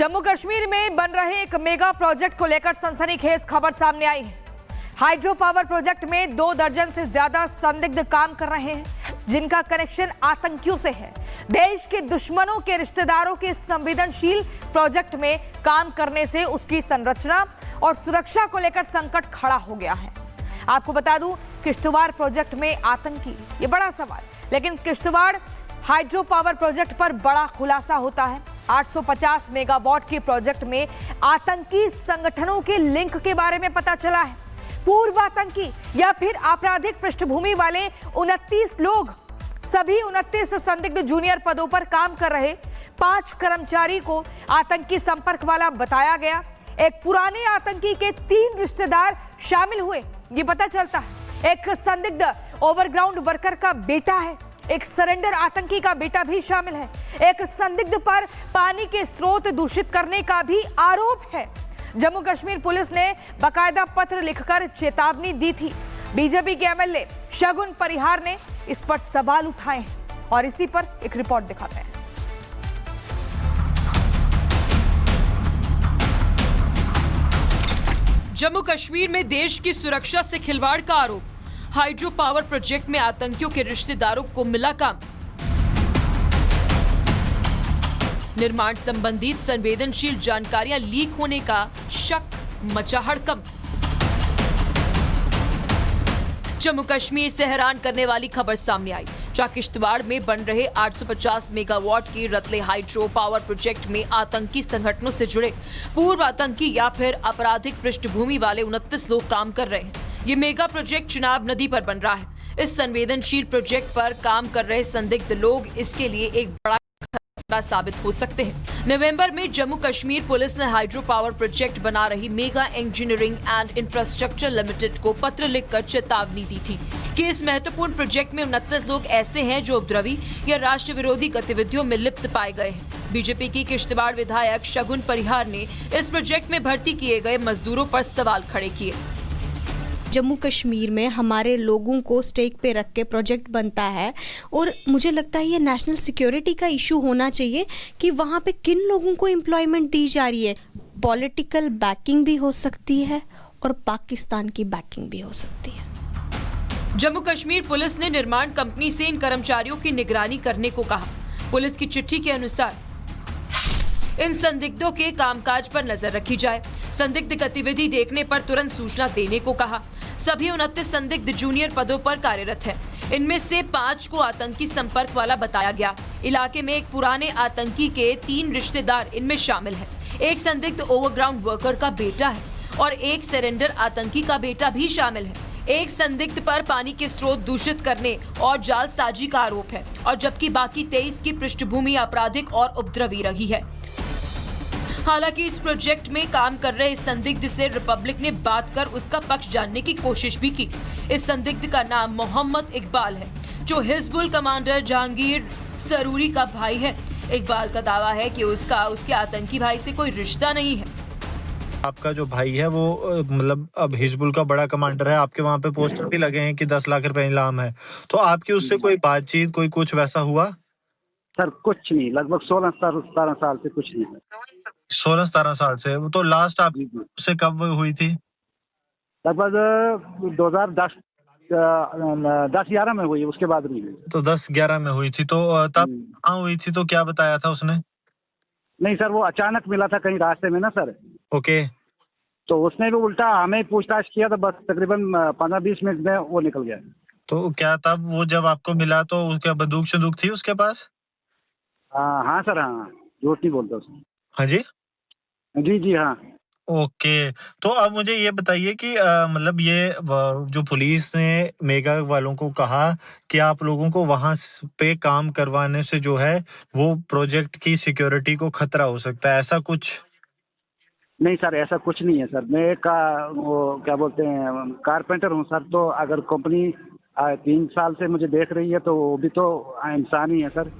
जम्मू कश्मीर में बन रहे एक मेगा प्रोजेक्ट को लेकर सनसनीखेज खबर सामने आई है। हाइड्रो पावर प्रोजेक्ट में 2 दर्जन से ज्यादा संदिग्ध काम कर रहे हैं, जिनका कनेक्शन आतंकियों से है। देश के दुश्मनों के रिश्तेदारों के संवेदनशील प्रोजेक्ट में काम करने से उसकी संरचना और सुरक्षा को लेकर संकट खड़ा हो गया है। आपको बता दूं, किश्तवाड़ प्रोजेक्ट में आतंकी, ये बड़ा सवाल। लेकिन किश्तवाड़ हाइड्रो पावर प्रोजेक्ट पर बड़ा खुलासा होता है। 850 मेगावाट के प्रोजेक्ट में आतंकी संगठनों के लिंक के बारे में पता चला है। पूर्व आतंकी या फिर आपराधिक पृष्ठभूमि वाले 29 लोग, सभी 29 संदिग्ध जूनियर पदों पर काम कर रहे 5 कर्मचारी को आतंकी संपर्क वाला बताया गया। एक पुराने आतंकी के 3 रिश्तेदार शामिल हुए, ये पता चलता है। एक संदिग्ध ओवरग्राउंड वर्कर का बेटा है, एक सरेंडर आतंकी का बेटा भी शामिल है। एक संदिग्ध पर पानी के स्रोत दूषित करने का भी आरोप है। जम्मू कश्मीर पुलिस ने बाकायदा पत्र लिखकर चेतावनी दी थी। बीजेपी के एमएलए शगुन परिहार ने इस पर सवाल उठाए हैं और इसी पर एक रिपोर्ट दिखाते हैं। जम्मू कश्मीर में देश की सुरक्षा से खिलवाड़ का आरोप। हाइड्रो पावर प्रोजेक्ट में आतंकियों के रिश्तेदारों को मिला काम। निर्माण संबंधित संवेदनशील जानकारियां लीक होने का शक मचा हड़कंप। जम्मू कश्मीर से हैरान करने वाली खबर सामने आई, जहां किश्तवाड़ में बन रहे 850 मेगावाट की रतले हाइड्रो पावर प्रोजेक्ट में आतंकी संगठनों से जुड़े पूर्व आतंकी या फिर आपराधिक पृष्ठभूमि वाले 29 लोग काम कर रहे हैं। ये मेगा प्रोजेक्ट चिनाब नदी पर बन रहा है। इस संवेदनशील प्रोजेक्ट पर काम कर रहे संदिग्ध लोग इसके लिए एक बड़ा खतरा साबित हो सकते हैं। नवंबर में जम्मू कश्मीर पुलिस ने हाइड्रो पावर प्रोजेक्ट बना रही mega engineering and infrastructure limited को पत्र लिखकर चेतावनी दी थी कि इस महत्वपूर्ण प्रोजेक्ट में 29 लोग ऐसे हैं जो उपद्रवी या राष्ट्र विरोधी गतिविधियों में लिप्त पाए गए हैं। बीजेपी की किश्तवाड़ विधायक शगुन परिहार ने इस प्रोजेक्ट में भर्ती किए गए मजदूरों पर सवाल खड़े किए। जम्मू कश्मीर में हमारे लोगों को स्टेक पे रख के प्रोजेक्ट बनता है और मुझे लगता है ये नेशनल सिक्योरिटी का इशू होना चाहिए कि वहाँ पे किन लोगों को एम्प्लॉयमेंट दी जा रही है। पॉलिटिकल बैकिंग भी हो सकती है और पाकिस्तान की बैकिंग भी हो सकती है। जम्मू कश्मीर पुलिस ने निर्माण कंपनी से इन कर्मचारियों की निगरानी करने को कहा। पुलिस की चिट्ठी के अनुसार इन संदिग्धों के कामकाज पर नजर रखी जाए। संदिग्ध गतिविधि देखने पर तुरंत सूचना देने को कहा। सभी 29 संदिग्ध जूनियर पदों पर कार्यरत हैं। इनमें से 5 को आतंकी संपर्क वाला बताया गया। इलाके में एक पुराने आतंकी के 3 रिश्तेदार इनमें शामिल हैं। एक संदिग्ध ओवरग्राउंड वर्कर का बेटा है और एक सरेंडर आतंकी का बेटा भी शामिल है। एक संदिग्ध पर पानी के स्रोत दूषित करने और जालसाजी का आरोप है, और जबकि बाकी 23 की पृष्ठभूमि आपराधिक और उपद्रवी रही है। हालांकि इस प्रोजेक्ट में काम कर रहे इस संदिग्ध से रिपब्लिक ने बात कर उसका पक्ष जानने की कोशिश भी की। इस संदिग्ध का नाम मोहम्मद इकबाल है, जो हिजबुल कमांडर जहांगीर सरूरी का भाई है। इकबाल का दावा है कि उसका उसके आतंकी भाई से कोई रिश्ता नहीं है। आपका जो भाई है वो मतलब अब हिजबुल का बड़ा कमांडर है, आपके वहाँ पे पोस्टर भी लगे हैं कि 10 लाख रुपए इनाम है, तो आपकी उससे कोई बातचीत, कोई कुछ वैसा हुआ? सर कुछ नहीं, लगभग 16-17 साल से कुछ नहीं। 16-17 साल से? तो लास्ट आप उससे कब हुई थी? लगभग 2010-11 में हुई, उसके बाद नहीं हुई। तो 10-11 में हुई थी, तो तब कहाँ हुई थी, तो क्या बताया था उसने? नहीं सर, वो अचानक मिला था कहीं रास्ते में ना सर। ओके। तो उसने भी उल्टा हमें पूछताछ किया, तो बस तकरीबन 15-20 मिनट में वो निकल गया। तो क्या तब वो जब आपको मिला तो उसके बंदूक थी उसके पास? हाँ सर, हाँ, झूठ नहीं बोलता उसने। हाँ जी जी हाँ। ओके। तो अब मुझे ये बताइए कि मतलब ये जो पुलिस ने मेगा वालों को कहा कि आप लोगों को वहां पे काम करवाने से जो है वो प्रोजेक्ट की सिक्योरिटी को खतरा हो सकता है, ऐसा कुछ? नहीं सर, ऐसा कुछ नहीं है सर। मैं वो क्या बोलते हैं, कारपेंटर हूँ सर। तो अगर कंपनी 3 साल से मुझे देख रही है तो वो भी तो इंसान ही है सर।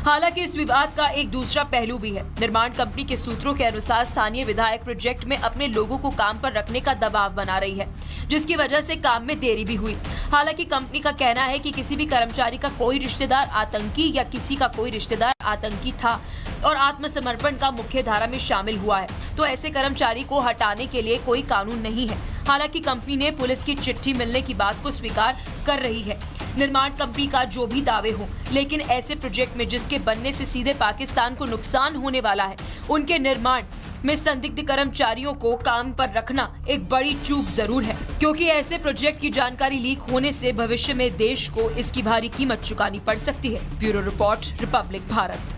हालांकि इस विवाद का एक दूसरा पहलू भी है। निर्माण कंपनी के सूत्रों के अनुसार स्थानीय विधायक प्रोजेक्ट में अपने लोगों को काम पर रखने का दबाव बना रही है, जिसकी वजह से काम में देरी भी हुई। हालांकि कंपनी का कहना है कि किसी भी कर्मचारी का कोई रिश्तेदार आतंकी या किसी का कोई रिश्तेदार आतंकी था और आत्मसमर्पण का मुख्य धारा में शामिल हुआ है, तो ऐसे कर्मचारी को हटाने के लिए कोई कानून नहीं है। हालांकि कंपनी ने पुलिस की चिट्ठी मिलने की बात को स्वीकार कर रही है। निर्माण कंपनी का जो भी दावे हो, लेकिन ऐसे प्रोजेक्ट में जिसके बनने से सीधे पाकिस्तान को नुकसान होने वाला है, उनके निर्माण में संदिग्ध कर्मचारियों को काम पर रखना एक बड़ी चूक जरूर है, क्योंकि ऐसे प्रोजेक्ट की जानकारी लीक होने से भविष्य में देश को इसकी भारी कीमत चुकानी पड़ सकती है। Bureau report, Republic Bharat.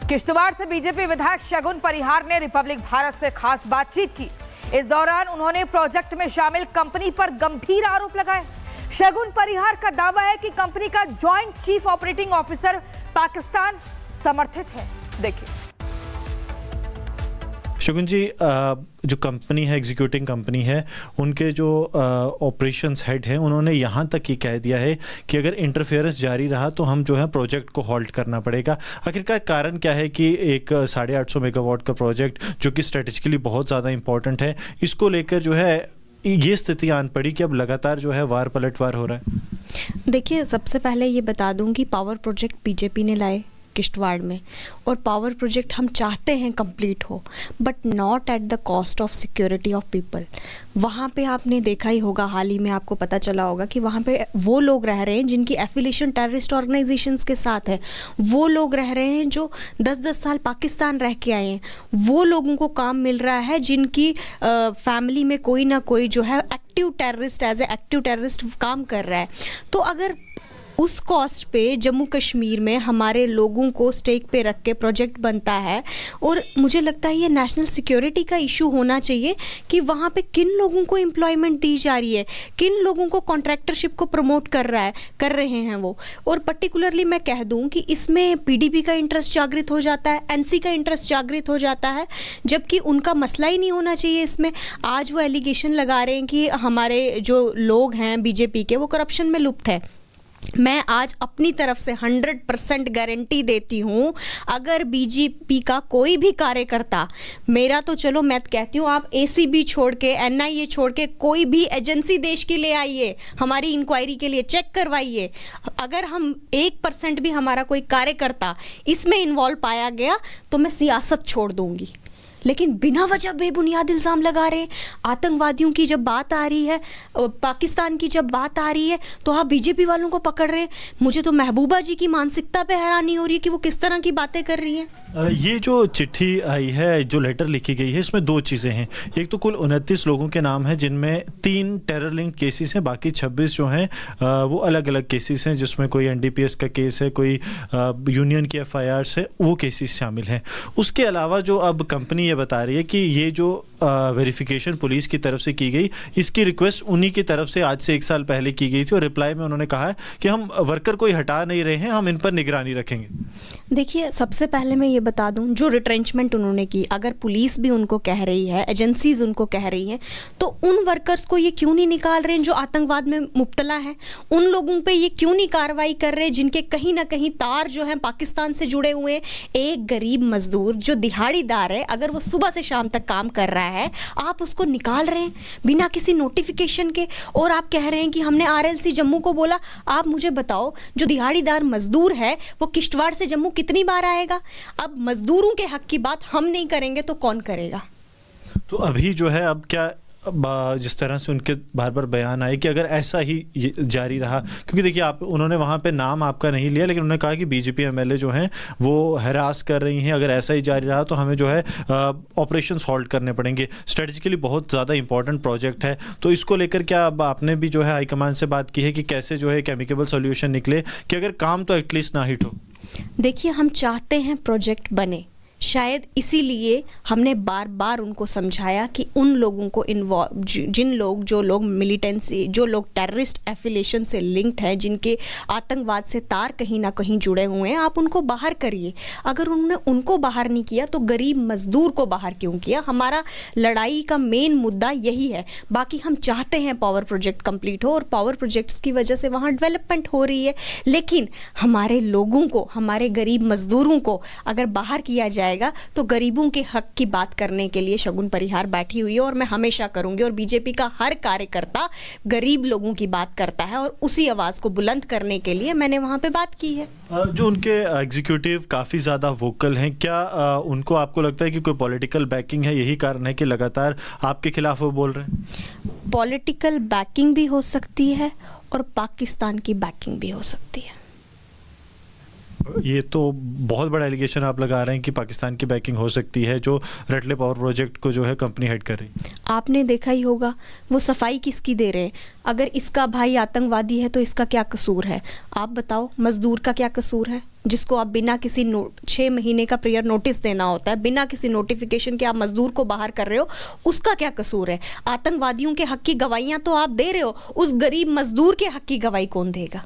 Kishtwar से बीजेपी विधायक शगुन परिहार ने रिपब्लिक भारत से खास बातचीत की। इस दौरान उन्होंने प्रोजेक्ट में शामिल कंपनी पर गंभीर आरोप लगाए। शगुन परिहार का दावा है कि कंपनी का joint chief operating officer Pakistan समर्थित है। देखिए शगुन जी, जो कंपनी है, एग्जीक्यूटिंग कंपनी है, उनके जो ऑपरेशंस हेड हैं, उन्होंने यहाँ तक ये कह दिया है कि अगर इंटरफेरेंस जारी रहा तो हम जो है प्रोजेक्ट को हॉल्ट करना पड़ेगा। आखिरकार कारण क्या है कि एक 850 मेगावाट का प्रोजेक्ट जो कि स्ट्रेटेजिकली बहुत ज़्यादा इंपॉर्टेंट है, इसको लेकर जो है ये स्थिति आन पड़ी कि अब लगातार जो है वार पलटवार हो रहा है। देखिए, सबसे पहले ये बता दूं कि पावर प्रोजेक्ट बीजेपी ने लाए किश्तवाड़ में, और पावर प्रोजेक्ट हम चाहते हैं कंप्लीट हो, but not at the cost of security of people. वहाँ पे आपने देखा ही होगा, हाल ही में आपको पता चला होगा कि वहाँ पे वो लोग रह रहे हैं जिनकी एफिलिएशन टेररिस्ट ऑर्गेनाइजेशंस के साथ है। वो लोग रह रहे हैं जो 10-10 साल पाकिस्तान रह के आए हैं। वो लोगों को काम मिल रहा है जिनकी फैमिली में कोई ना कोई जो है active terrorist, as a active terrorist काम कर रहा है। तो अगर उस कॉस्ट पे जम्मू कश्मीर में हमारे लोगों को स्टेक पे रख के प्रोजेक्ट बनता है, और मुझे लगता है ये नेशनल सिक्योरिटी का इशू होना चाहिए कि वहाँ पे किन लोगों को एम्प्लॉयमेंट दी जा रही है, किन लोगों को कॉन्ट्रैक्टरशिप को प्रमोट कर रहे हैं वो। और पर्टिकुलरली मैं कह दूँ कि इसमें पीडीपी का इंटरेस्ट जागृत हो जाता है, एनसी का इंटरेस्ट जागृत हो जाता है, जबकि उनका मसला ही नहीं होना चाहिए इसमें। आज वो एलिगेशन लगा रहे हैं कि हमारे जो लोग हैं बीजेपी के, वो करप्शन में लुप्त है। मैं आज अपनी तरफ से 100% गारंटी देती हूँ, अगर बीजेपी का कोई भी कार्यकर्ता, मेरा तो चलो मैं कहती हूँ आप एसीबी छोड़ के, एनआईए छोड़ के कोई भी एजेंसी देश की ले आइए, हमारी इंक्वायरी के लिए चेक करवाइए, अगर हम 1% भी हमारा कोई कार्यकर्ता इसमें इन्वॉल्व पाया गया तो मैं सियासत छोड़ दूंगी। लेकिन बिना वजह बेबुनियाद इल्ज़ाम लगा रहे हैं। आतंकवादियों की जब बात आ रही है, पाकिस्तान की जब बात आ रही है, तो आप बीजेपी वालों को पकड़ रहे हैं। मुझे तो महबूबा जी की मानसिकता पे हैरानी हो रही है कि वो किस तरह की बातें कर रही हैं। ये जो चिट्ठी आई है, जो लेटर लिखी गई है, इसमें 2 चीज़ें हैं। एक तो कुल 29 लोगों के नाम हैं, जिनमें 3 टेरर लिंक केसेस हैं, बाकी 26 जो हैं वो अलग अलग केसेस हैं, जिसमें कोई एनडीपीएस का केस है, कोई यूनियन की एफआईआर है, वो केसेस शामिल हैं। उसके अलावा जो अब कंपनी ये बता रही है कि ये जो वेरिफिकेशन पुलिस की तरफ से की गई, इसकी रिक्वेस्ट उन्हीं की तरफ से आज से 1 साल पहले की गई थी, और रिप्लाई में उन्होंने कहा है कि हम वर्कर कोई हटा नहीं रहे हैं, हम इन पर निगरानी रखेंगे। देखिए, सबसे पहले मैं ये बता दूं, जो रिट्रेंचमेंट उन्होंने की, अगर पुलिस भी उनको कह रही है, एजेंसीज उनको कह रही हैं, तो उन वर्कर्स को ये क्यों नहीं निकाल रहे हैं जो आतंकवाद में मुब्तला हैं? उन लोगों पे ये क्यों नहीं कार्रवाई कर रहे जिनके कहीं ना कहीं तार जो हैं पाकिस्तान से जुड़े हुए हैं? एक गरीब मजदूर जो दिहाड़ीदार है, अगर वो सुबह से शाम तक काम कर रहा है, आप उसको निकाल रहे हैं बिना किसी नोटिफिकेशन के, और आप कह रहे हैं कि हमने आरएलसी जम्मू को बोला। आप मुझे बताओ, जो दिहाड़ीदार मजदूर है वो किश्तवाड़ से जम्मू कितनी बार आएगा? अब मजदूरों के हक की बात हम नहीं करेंगे तो कौन करेगा? तो अभी जो है, अब क्या जिस तरह से उनके बार बार बयान आए कि अगर ऐसा ही जारी रहा, क्योंकि देखिए आप, उन्होंने वहाँ पे नाम आपका नहीं लिया, लेकिन उन्होंने कहा कि बीजेपी एमएलए जो हैं वो हरास कर रही हैं, अगर ऐसा ही जारी रहा तो हमें जो है ऑपरेशंस हॉल्ट करने पड़ेंगे। स्ट्रेटेजिकली बहुत ज़्यादा इंपॉर्टेंट प्रोजेक्ट है, तो इसको लेकर क्या अब आपने भी जो है हाईकमान से बात की है कि कैसे जो है केमिकेबल सोल्यूशन निकले, कि अगर काम तो एटलीस्ट ना हिट हो? देखिए, हम चाहते हैं प्रोजेक्ट बने, शायद इसीलिए हमने बार बार उनको समझाया कि उन लोगों को इन्वॉल्व, जो लोग मिलिटेंसी, जो लोग टेररिस्ट एफिलिएशन से लिंक्ड हैं, जिनके आतंकवाद से तार कहीं ना कहीं जुड़े हुए हैं, आप उनको बाहर करिए। अगर उन्होंने उनको बाहर नहीं किया तो गरीब मजदूर को बाहर क्यों किया? हमारा लड़ाई का मेन मुद्दा यही है। बाकी हम चाहते हैं पावर प्रोजेक्ट कंप्लीट हो और पावर प्रोजेक्ट्स की वजह से वहाँ डेवलपमेंट हो रही है, लेकिन हमारे लोगों को, हमारे गरीब मजदूरों को अगर बाहर किया जाएगा तो गरीबों के हक की बात करने के लिए शगुन परिहार बैठी हुई है और मैं हमेशा करूंगी। और बीजेपी का हर कार्यकर्ता गरीब लोगों की बात करता है और उसी आवाज को बुलंद करने के लिए मैंने वहां पे बात की है। जो उनके एग्जीक्यूटिव काफ़ी ज़्यादा वोकल हैं, क्या उनको आपको लगता है कि कोई पॉलिटिकल बैकिंग है, यही कारण है कि लगातार आपके खिलाफ वो बोल रहे हैं? पॉलिटिकल बैकिंग भी हो सकती है और पाकिस्तान की बैकिंग भी हो सकती है। ये तो बहुत बड़ा एलिगेशन आप लगा रहे हैं कि पाकिस्तान की बैकिंग हो सकती है, जो रटले पावर प्रोजेक्ट को जो है कंपनी हेड कर रही। आपने देखा ही होगा वो सफाई किसकी दे रहे हैं। अगर इसका भाई आतंकवादी है तो इसका क्या कसूर है? आप बताओ, मजदूर का क्या कसूर है जिसको आप बिना किसी 6 महीने का प्रियर नोटिस देना होता है, बिना किसी नोटिफिकेशन के आप मजदूर को बाहर कर रहे हो, उसका क्या कसूर है? आतंकवादियों के हक की गवाहियां तो आप दे रहे हो, उस गरीब मजदूर के हक की गवाही कौन देगा?